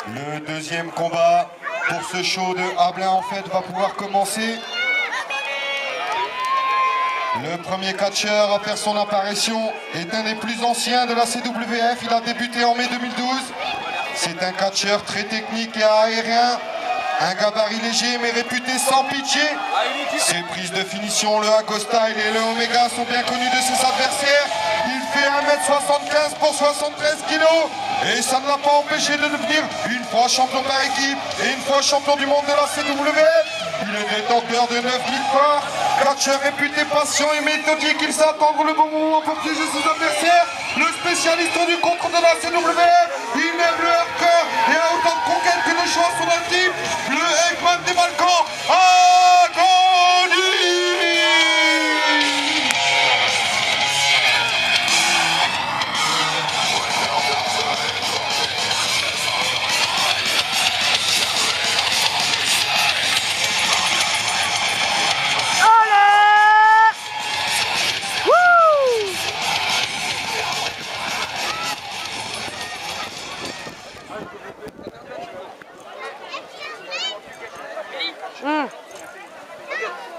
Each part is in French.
Le deuxième combat pour ce show de Ablain en fait va pouvoir commencer. Le premier catcheur à faire son apparition est un des plus anciens de la CWF. Il a débuté en mai 2012. C'est un catcheur très technique et aérien. Un gabarit léger mais réputé sans pitié. Ses prises de finition, le Hago Style et le Omega sont bien connus de ses adversaires. Il fait 1m75 pour 73 kg. Et ça ne l'a pas empêché de devenir une fois champion par équipe et une fois champion du monde de la CWF. Il est détenteur de 9 victoires. Catcheur réputé patient et méthodique, il sait attendre le bon moment pour piéger ses adversaires. Le spécialiste du contre de la CWF, il aime le hardcore et a autant de conquêtes que de choix sur son équipe. Le Eggman des Balkans, Agony!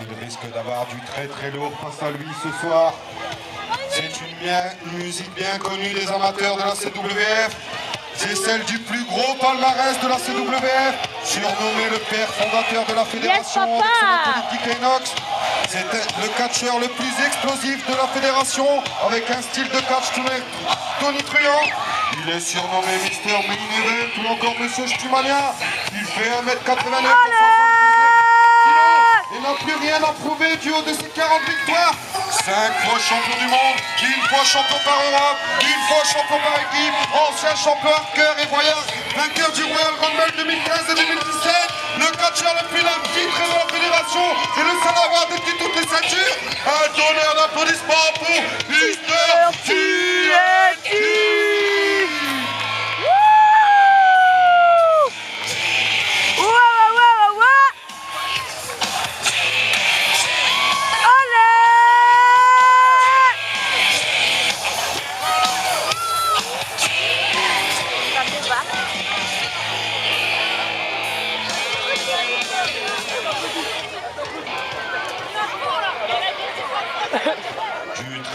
Il risque d'avoir du très lourd face à lui ce soir. C'est une musique bien connue des amateurs de la CWF. C'est celle du plus gros palmarès de la CWF, surnommé le père fondateur de la fédération avec son politique Inox. C'est le catcheur le plus explosif de la fédération, avec un style de catch tonitruant. Il est surnommé Mister Main Event ou encore Monsieur Stumania. Il fait 1m89 et n'a plus rien à prouver du haut de ses 40 victoires. 5 fois champion du monde, une fois champion par Europe, une fois champion par équipe, ancien champion hardcore et vainqueur du Royal Rumble 2015 et 2017, le catcheur le plus titre de la fédération et le seul à avoir depuis toutes les ceintures. Un donneur d'applaudissements pour Mister TNT.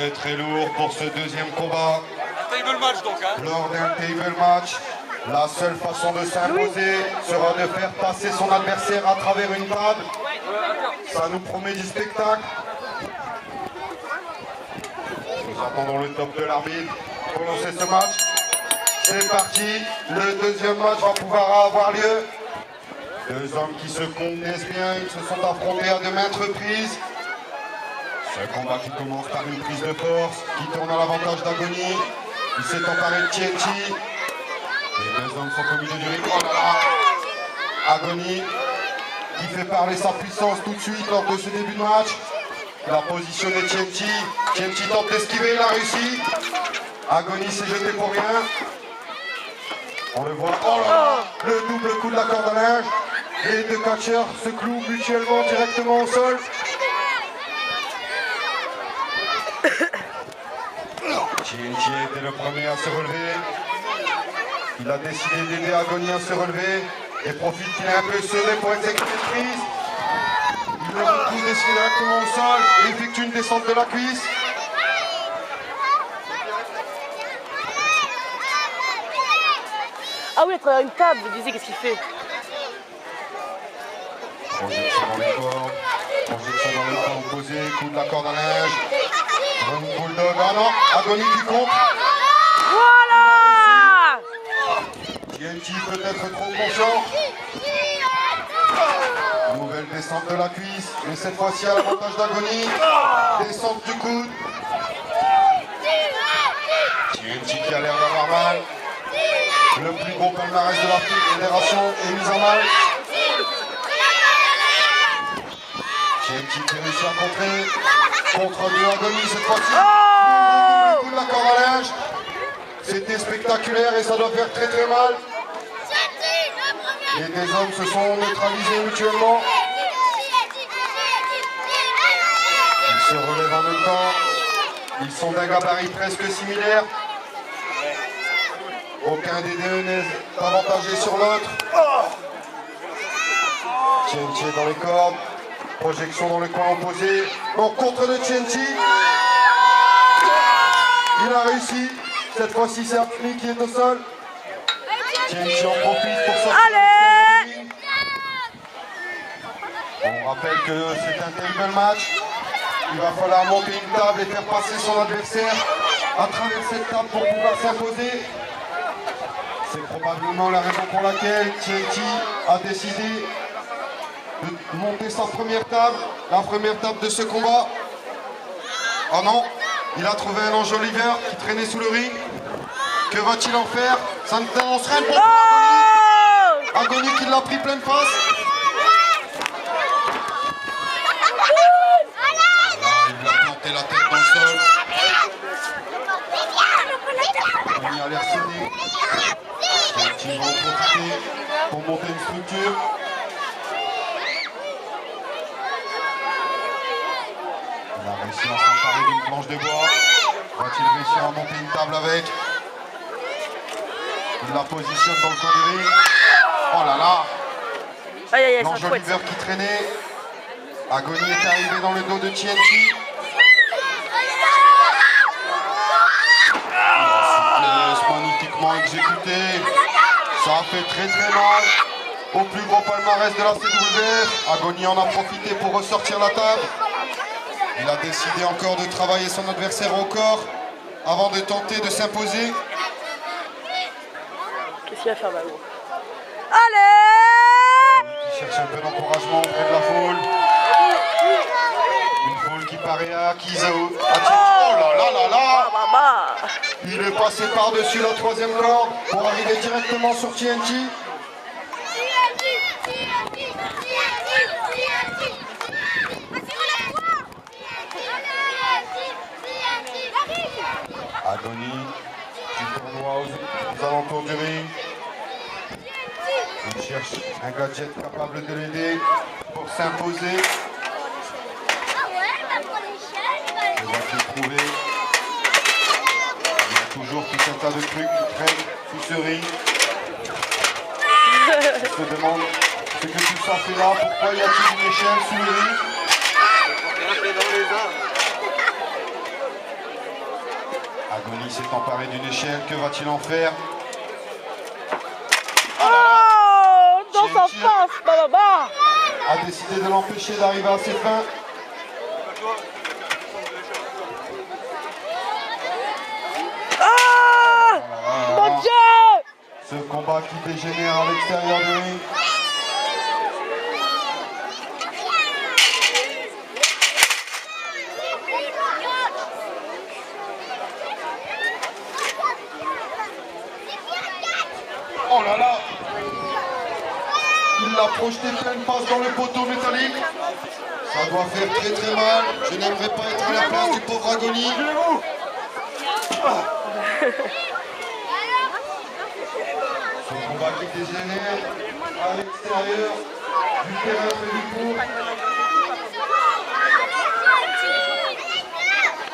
Du très lourd pour ce deuxième combat. Un table match donc, hein. Lors d'un table match, la seule façon de s'imposer sera de faire passer son adversaire à travers une table. Ça nous promet du spectacle. Nous attendons le top de l'arbitre pour lancer ce match. C'est parti, le deuxième match va pouvoir avoir lieu. Deux hommes qui se connaissent bien, ils se sont affrontés à de maintes reprises. Ce combat qui commence par une prise de force, qui tourne à l'avantage d'Agony. Il s'est emparé de TNT. Les deux hommes sont au milieu du ring. Oh là là! Agony qui fait parler sa puissance tout de suite lors de ce début de match. La position de TNT. TNT tente d'esquiver, il a réussi. Agony s'est jeté pour rien. On le voit. Oh là là! Le double coup de la corde à linge. Les deux catcheurs se clouent mutuellement directement au sol. TNT était le premier à se relever. Il a décidé d'aider Agony à se relever et profite qu'il est un peu serré pour exécuter une prise. Il le retrouve décidé directement au sol et effectue une descente de la cuisse. Ah oui, à travers une table, vous disiez qu'est-ce qu'il fait? Projection dans les cordes, projection dans le corps opposé, coup de la corde à linge. Bulldog, ah non, Agony qui compte. Voilà! TNT peut-être trop confiant. Nouvelle descente de la cuisse, mais cette fois-ci à l'avantage d'Agony. Descente du coude. TNT qui a l'air d'avoir mal. Le plus gros palmarès de la fédération est mis en mal. TNT qui réussit à contrer. Contre de Agony cette fois-ci. Le coup de la corde à linge. C'était spectaculaire et ça doit faire très mal. Les deux hommes se sont neutralisés mutuellement. Ils se relèvent en même temps. Ils sont d'un gabarit presque similaire. Aucun des deux n'est avantagé sur l'autre. TNT est dans les cordes. Projection dans le coin opposé. En contre de TNT. Il a réussi. Cette fois-ci, c'est Apni qui est au sol. TNT en profite pour sortir. Allez! On rappelle que c'est un terrible match. Il va falloir monter une table et faire passer son adversaire à travers cette table pour pouvoir s'imposer. C'est probablement la raison pour laquelle TNT a décidé de monter sa première table, la première table de ce combat. Oh non, il a trouvé un enjoliveur qui traînait sous le ring. Que va-t-il en faire? Ça ne t'annonce rien pour Agony. Agony qui l'a pris pleine face. Il a planté la tête dans le sol. Il a l'air sonné. Il va en profiter pour monter une structure. Il a réussi à s'emparer d'une planche de bois. Va-t-il réussir à monter une table avec? Il la positionne dans le coin du ring. Oh là là! Aïe aïe aïe, c'est un chouette. L'enjoliveur qui traînait. Agony est arrivé dans le dos de TNT. Magnifiquement exécuté. Ça a fait très mal au plus gros palmarès de la CWF. Agony en a profité pour ressortir la table. Il a décidé encore de travailler son adversaire au corps avant de tenter de s'imposer. Qu'est-ce qu'il va faire, Malo? Allez! Il cherche un peu d'encouragement auprès de la foule. Une foule qui paraît acquise Oh là là là là! Il est passé par-dessus la troisième corde pour arriver directement sur TNT. Agony qui tournoie aux alentours du ring. Il cherche un gadget capable de l'aider pour s'imposer. Il va-t-il trouver? Il y a toujours tout un tas de trucs qui traînent sous ce ring. Il se demande ce que tout ça fait là. Pourquoi y a-t-il une échelle sous le ring? Agony s'est emparé d'une échelle. Que va-t-il en faire? Oh! Dans sa face! Bah! A décidé de l'empêcher d'arriver à ses fins. Mon Dieu! Ce combat qui dégénère à l'extérieur du ring. Oh là là! Il l'a projeté pleine face dans le poteau métallique. Ça doit faire très mal. Je n'aimerais pas être à la place du pauvre Agony. Ce combat qui dégénère à l'extérieur du terrain du court.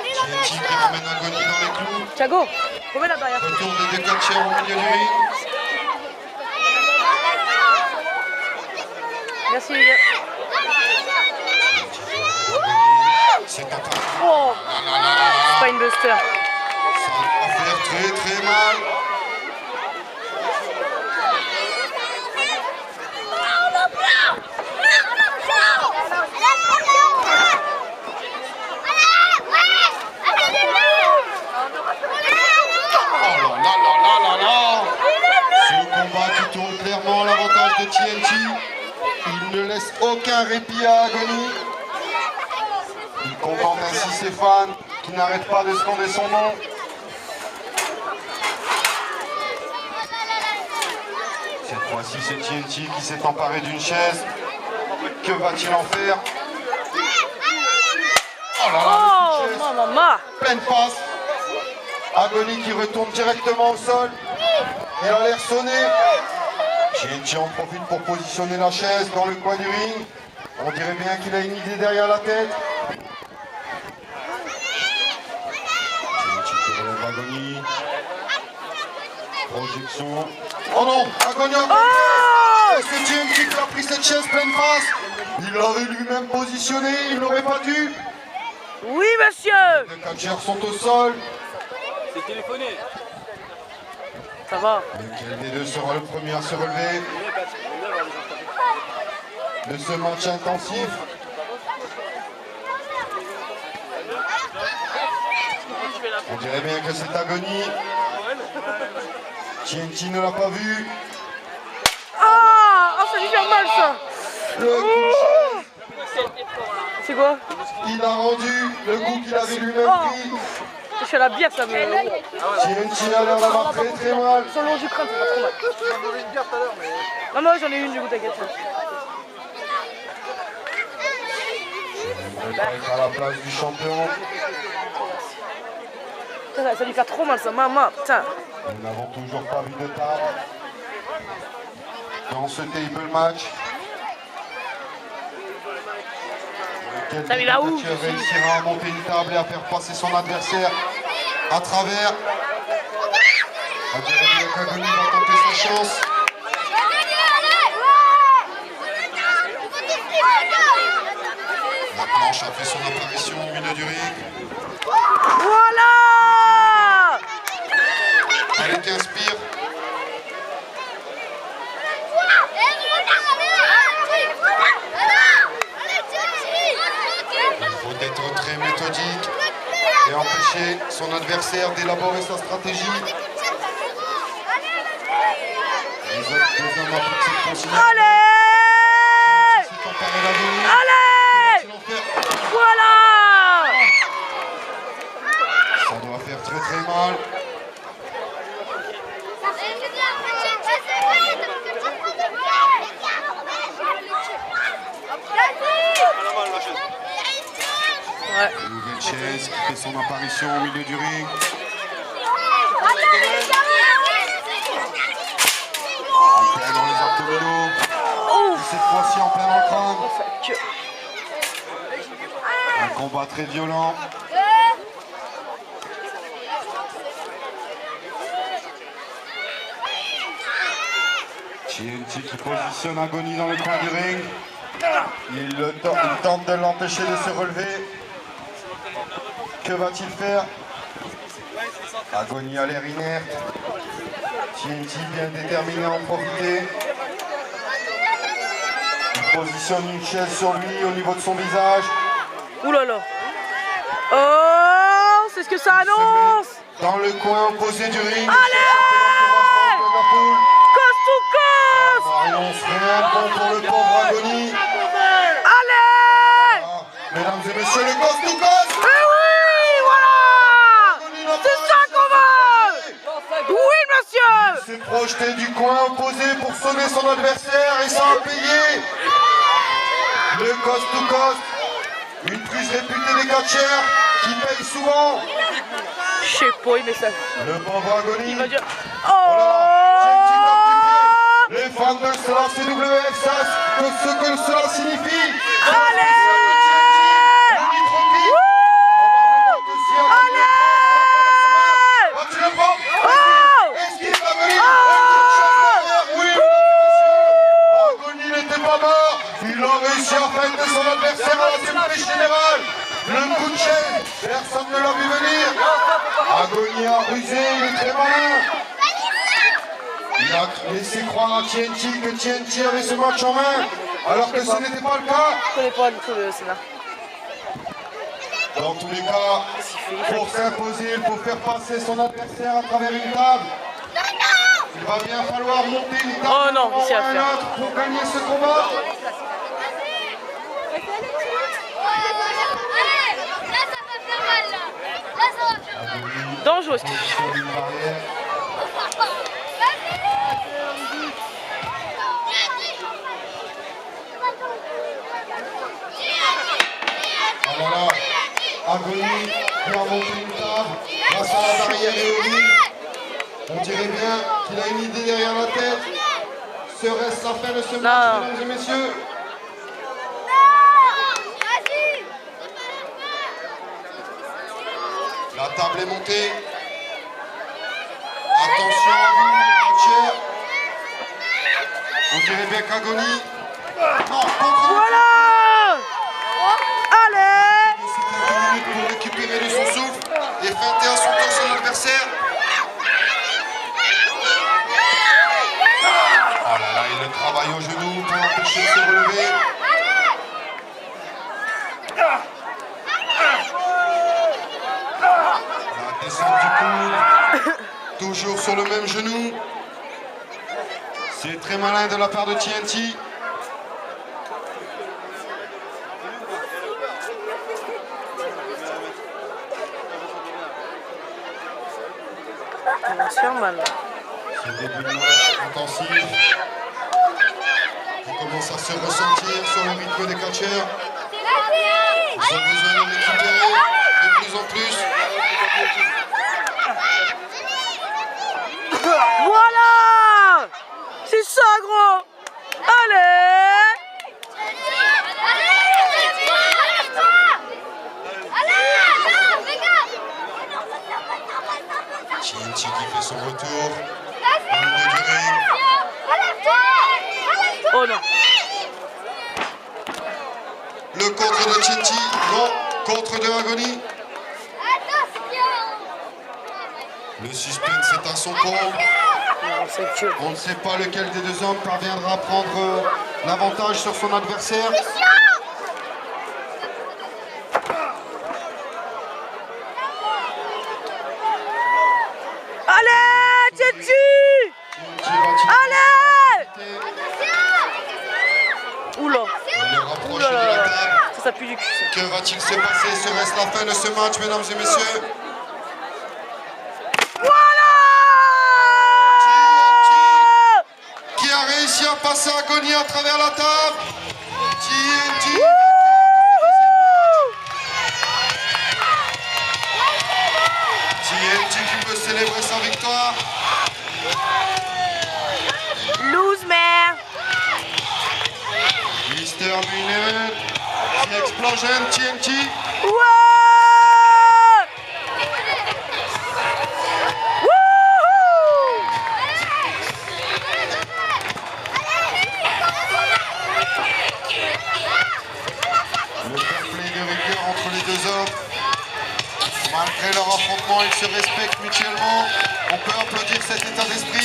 TNT qui ramène Agony dans les clous. Thiago, remets la barrière. Retour des deux catcheurs au milieu du ring. Merci. C'est un pas. Oh! C'est pas une buster. Ça va faire très mal. Ce combat qui tourne clairement à l'avantage de TNT. Il ne laisse aucun répit à Agony. Il contente ainsi ses fans qui n'arrêtent pas de scander son nom. Cette fois-ci, c'est TNT qui s'est emparé d'une chaise. Que va-t-il en faire? Oh là là, Oh! le coup de chaise. Maman! Pleine face. Agony qui retourne directement au sol. Il a l'air sonné. TNT en profite pour positionner la chaise dans le coin du ring. On dirait bien qu'il a une idée derrière la tête. TNT qui relève Agony. Injection. Oh non, Agony a Oh! et c'est TNT qui a pris cette chaise pleine face. Il l'aurait lui-même positionné, il n'aurait pas dû. Oui, monsieur! Les catcheurs sont au sol. C'est téléphoné. Ça va. Lequel des deux sera le premier à se relever de ce match intensif? On dirait bien que c'est Agony. TNT ne l'a pas vu. Ah! Ah, ça lui fait mal, ça! Le coup, C'est quoi? il a rendu le coup qu'il avait lui-même pris. Je suis à la bière, ça me... TNT a l'air d'avoir très très mal. Sur le long du crâne, c'est pas trop mal. J'ai mangé une bière tout à l'heure, mais. Non, non, j'en ai une, du coup, t'inquiète. Il va être à la place du champion. Putain, ça lui fait trop mal, ça, maman, putain. Nous n'avons toujours pas vu de table dans ce table match. Lequel Ça, il va où? catcheur réussira à monter une table et à faire passer son adversaire à travers. On dirait bien qu'Agony va tenter sa chance. La planche a fait son apparition au milieu du ring. Voilà! Allez, qui inspire. Il faut être très méthodique et empêcher son adversaire d'élaborer sa stratégie. Les autres deux hommes appliquent cette consigne. Allez! C'est emparé d'Agony. Allez! Que va-t-il en faire? Voilà! Ça doit faire très très mal. Ouais. Une nouvelle chaise qui fait son apparition au milieu du ring. En plein dans les abdominaux. Et cette fois-ci en plein dans le crâne. Un combat très violent. TNT qui positionne Agony dans le coin du ring. Il tente de l'empêcher de se relever. Que va-t-il faire? Agony a l'air inerte. TNT bien déterminé à en profiter. Il positionne une chaise sur lui au niveau de son visage. Ouh là là. Oh, c'est ce que ça annonce. Dans le coin opposé du ring. Allez! Cause to cause. Annonce rien de bon pour le pauvre Agony. Allez! Ah, mesdames et messieurs, le cause to cause. Eh oui, voilà! C'est ça qu'on veut! Oui, monsieur! Il s'est projeté du coin opposé pour sonner son adversaire et ça a payé. Le cost to cost, une prise réputée des catcheurs qui paye souvent. Je sais pas, mais ça... Le pauvre Agony. Il va dire... Oh, les fans de cela CWF savent ce que cela signifie. Allez! Tu le prends? Est-ce qu'il va venir? Oui, Agony n'était pas mort. Il a réussi à feindre son adversaire à la surprise générale. Le coup de chaîne, personne ne l'a vu venir. Agony a rusé, il est très malin. Il a laissé croire à TNT que TNT avait ce match en main, alors que ce n'était pas le cas. Je connais pas du tout le scénar. Dans tous les cas, pour s'imposer, il faut faire passer son adversaire à travers une table. Il va bien falloir monter une table Oh non, il sait à un faire. autre pour gagner ce combat. Dangereux ce que tu fais. Sur une barrière. Voilà, Agony qui a monté une table grâce à la barrière et au ring. On dirait bien qu'il a une idée derrière la tête. Serait-ce la fin de ce match, mesdames et messieurs? La table est montée. Attention à vous, catcheurs. On dirait bien qu'Agony. Non, contre. Voilà. Allez. C'est quelques minutes pour récupérer de son souffle et feinter à son tour son adversaire. Oh là là, il le travaille au genou pour l'empêcher de se relever. La descente du coude, toujours sur le même genou. C'est très malin de la part de TNT. On va se faire mal. Ce début de match intensif qui commence à se ressentir sur le rythme des catcheurs. Ils ont besoin de récupérer de plus en plus. Voilà. C'est ça, gros. Allez. TNT qui fait son retour. Au milieu du ring. Oh non. Le contre de TNT. Non. Contre de Agony. Le suspense est à son comble. On ne sait pas lequel des deux hommes parviendra à prendre l'avantage sur son adversaire. Allez, TNT. Allez. Oula. Il le rapproche Oula de là la là. table. Ça pue du cul. Ça. Que va-t-il se passer? Serait-ce la fin de ce match, mesdames et messieurs? Voilà. Qui a réussi à passer Agony à travers la table? TNT. TNT qui peut célébrer sa victoire. Lose, man. Mr. Minute. The Explosion, TNT. Ouais. Le fair play de rigueur entre les deux hommes. Malgré leur affrontement, ils se respectent mutuellement. On peut applaudir cet état d'esprit.